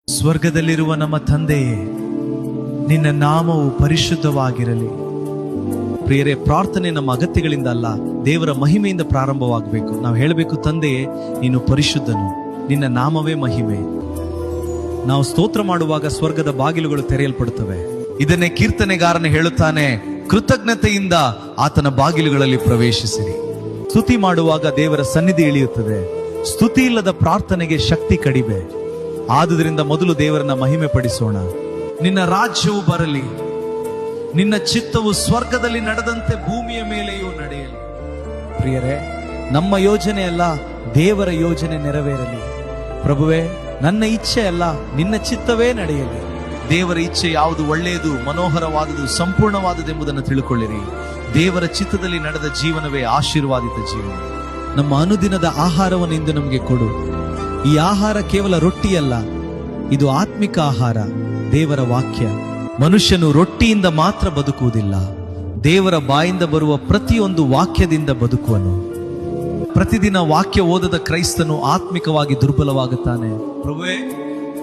ಸ್ವರ್ಗದಲ್ಲಿರುವ ನಮ್ಮ ತಂದೆಯೇ, ನಿನ್ನ ನಾಮವು ಪರಿಶುದ್ಧವಾಗಿರಲಿ. ಪ್ರಿಯರೇ, ಪ್ರಾರ್ಥನೆ ನಮ್ಮ ಅಗತ್ಯಗಳಿಂದ ಅಲ್ಲ, ದೇವರ ಮಹಿಮೆಯಿಂದ ಪ್ರಾರಂಭವಾಗಬೇಕು. ನಾವು ಹೇಳಬೇಕು, ತಂದೆಯೇ ನೀನು ಪರಿಶುದ್ಧನು, ನಿನ್ನ ನಾಮವೇ ಮಹಿಮೆ. ನಾವು ಸ್ತೋತ್ರ ಮಾಡುವಾಗ ಸ್ವರ್ಗದ ಬಾಗಿಲುಗಳು ತೆರೆಯಲ್ಪಡುತ್ತವೆ. ಇದನ್ನೇ ಕೀರ್ತನೆಗಾರನೇ ಹೇಳುತ್ತಾನೆ, ಕೃತಜ್ಞತೆಯಿಂದ ಆತನ ಬಾಗಿಲುಗಳಲ್ಲಿ ಪ್ರವೇಶಿಸಿರಿ. ಸ್ತುತಿ ಮಾಡುವಾಗ ದೇವರ ಸನ್ನಿಧಿ ಇಳಿಯುತ್ತದೆ. ಸ್ತುತಿ ಇಲ್ಲದ ಪ್ರಾರ್ಥನೆಗೆ ಶಕ್ತಿ ಕಡಿಮೆ. ಆದುದರಿಂದ ಮೊದಲು ದೇವರನ್ನ ಮಹಿಮೆ ಪಡಿಸೋಣ. ನಿನ್ನ ರಾಜ್ಯವು ಬರಲಿ, ನಿನ್ನ ಚಿತ್ತವು ಸ್ವರ್ಗದಲ್ಲಿ ನಡೆದಂತೆ ಭೂಮಿಯ ಮೇಲೆಯೂ ನಡೆಯಲಿ. ಪ್ರಿಯರೇ, ನಮ್ಮ ಯೋಜನೆ ಅಲ್ಲ, ದೇವರ ಯೋಜನೆ ನೆರವೇರಲಿ. ಪ್ರಭುವೇ, ನನ್ನ ಇಚ್ಛೆ ಅಲ್ಲ, ನಿನ್ನ ಚಿತ್ತವೇ ನಡೆಯಲಿ. ದೇವರ ಇಚ್ಛೆ ಯಾವುದು ಒಳ್ಳೆಯದು, ಮನೋಹರವಾದುದು, ಸಂಪೂರ್ಣವಾದುದೆಂಬುದನ್ನು ತಿಳ್ಕೊಳ್ಳಿರಿ. ದೇವರ ಚಿತ್ತದಲ್ಲಿ ನಡೆದ ಜೀವನವೇ ಆಶೀರ್ವಾದಿತ ಜೀವನ. ನಮ್ಮ ಅನುದಿನದ ಆಹಾರವನ್ನು ಇಂದು ನಮಗೆ ಕೊಡು. ಈ ಆಹಾರ ಕೇವಲ ರೊಟ್ಟಿಯಲ್ಲ, ಇದು ಆತ್ಮಿಕ ಆಹಾರ, ದೇವರ ವಾಕ್ಯ. ಮನುಷ್ಯನು ರೊಟ್ಟಿಯಿಂದ ಮಾತ್ರ ಬದುಕುವುದಿಲ್ಲ, ದೇವರ ಬಾಯಿಂದ ಬರುವ ಪ್ರತಿಯೊಂದು ವಾಕ್ಯದಿಂದ ಬದುಕುವನು. ಪ್ರತಿದಿನ ವಾಕ್ಯ ಓದದ ಕ್ರೈಸ್ತನು ಆತ್ಮಿಕವಾಗಿ ದುರ್ಬಲವಾಗುತ್ತಾನೆ. ಪ್ರಭುವೇ,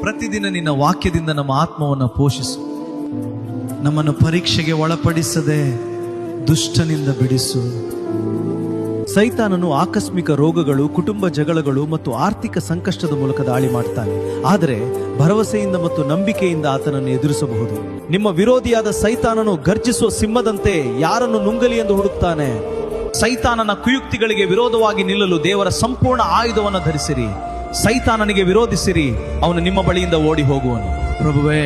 ಪ್ರತಿದಿನ ನಿನ್ನ ವಾಕ್ಯದಿಂದ ನಮ್ಮ ಆತ್ಮವನ್ನು ಪೋಷಿಸು. ನಮ್ಮನ್ನು ಪರೀಕ್ಷೆಗೆ ಒಳಪಡಿಸದೆ ದುಷ್ಟನಿಂದ ಬಿಡಿಸು. ಸೈತಾನನು ಆಕಸ್ಮಿಕ ರೋಗಗಳು, ಕುಟುಂಬ ಜಗಳಗಳು ಮತ್ತು ಆರ್ಥಿಕ ಸಂಕಷ್ಟದ ಮೂಲಕ ದಾಳಿ ಮಾಡ್ತಾನೆ. ಆದರೆ ಭರವಸೆಯಿಂದ ಮತ್ತು ನಂಬಿಕೆಯಿಂದ ಆತನನ್ನು ಎದುರಿಸಬಹುದು. ನಿಮ್ಮ ವಿರೋಧಿಯಾದ ಸೈತಾನನು ಗರ್ಜಿಸುವ ಸಿಂಹದಂತೆ ಯಾರನ್ನು ನುಂಗಲಿ ಎಂದು ಹುಡುಕ್ತಾನೆ. ಸೈತಾನನ ಕುಯುಕ್ತಿಗಳಿಗೆ ವಿರೋಧವಾಗಿ ನಿಲ್ಲಲು ದೇವರ ಸಂಪೂರ್ಣ ಆಯುಧವನ್ನು ಧರಿಸಿರಿ. ಸೈತಾನನಿಗೆ ವಿರೋಧಿಸಿರಿ, ಅವನು ನಿಮ್ಮ ಬಳಿಯಿಂದ ಓಡಿ ಹೋಗುವನು. ಪ್ರಭುವೇ,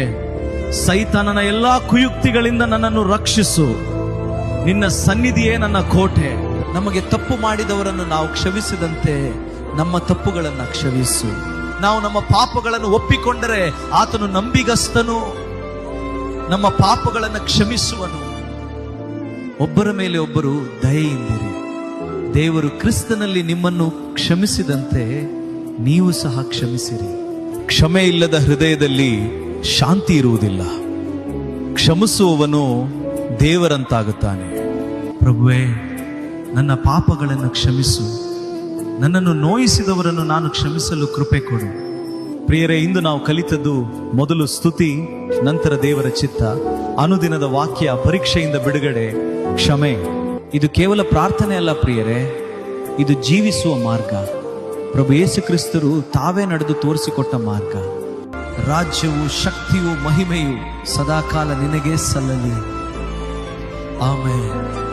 ಸೈತಾನನ ಎಲ್ಲಾ ಕುಯುಕ್ತಿಗಳಿಂದ ನನ್ನನ್ನು ರಕ್ಷಿಸು. ನಿನ್ನ ಸನ್ನಿಧಿಯೇ ನನ್ನ ಕೋಟೆ. ನಮಗೆ ತಪ್ಪು ಮಾಡಿದವರನ್ನು ನಾವು ಕ್ಷಮಿಸಿದಂತೆ ನಮ್ಮ ತಪ್ಪುಗಳನ್ನು ಕ್ಷಮಿಸು. ನಾವು ನಮ್ಮ ಪಾಪಗಳನ್ನು ಒಪ್ಪಿಕೊಂಡರೆ ಆತನು ನಂಬಿಗಸ್ತನು, ನಮ್ಮ ಪಾಪಗಳನ್ನು ಕ್ಷಮಿಸುವನು. ಒಬ್ಬರ ಮೇಲೆ ಒಬ್ಬರು ದಯೆಯಿಂದಿರಿ. ದೇವರು ಕ್ರಿಸ್ತನಲ್ಲಿ ನಿಮ್ಮನ್ನು ಕ್ಷಮಿಸಿದಂತೆ ನೀವು ಸಹ ಕ್ಷಮಿಸಿರಿ. ಕ್ಷಮೆ ಇಲ್ಲದ ಹೃದಯದಲ್ಲಿ ಶಾಂತಿ ಇರುವುದಿಲ್ಲ. ಕ್ಷಮಿಸುವವನು ದೇವರಂತಾಗುತ್ತಾನೆ. ಪ್ರಭುವೇ, ನನ್ನ ಪಾಪಗಳನ್ನು ಕ್ಷಮಿಸು. ನನ್ನನ್ನು ನೋಯಿಸಿದವರನ್ನು ನಾನು ಕ್ಷಮಿಸಲು ಕೃಪೆ ಕೊಡು. ಪ್ರಿಯರೇ, ಇಂದು ನಾವು ಕಲಿತದ್ದು ಮೊದಲು ಸ್ತುತಿ, ನಂತರ ದೇವರ ಚಿತ್ತ, ಅನುದಿನದ ವಾಕ್ಯ, ಪರೀಕ್ಷೆಯಿಂದ ಬಿಡುಗಡೆ, ಕ್ಷಮೆ. ಇದು ಕೇವಲ ಪ್ರಾರ್ಥನೆ ಅಲ್ಲ ಪ್ರಿಯರೇ, ಇದು ಜೀವಿಸುವ ಮಾರ್ಗ. ಪ್ರಭು ಯೇಸು ಕ್ರಿಸ್ತರು ತಾವೇ ನಡೆದು ತೋರಿಸಿಕೊಟ್ಟ ಮಾರ್ಗ. ರಾಜ್ಯವು, ಶಕ್ತಿಯು, ಮಹಿಮೆಯು ಸದಾಕಾಲ ನಿನಗೇ ಸಲ್ಲಲಿ. ಆಮೆನ್.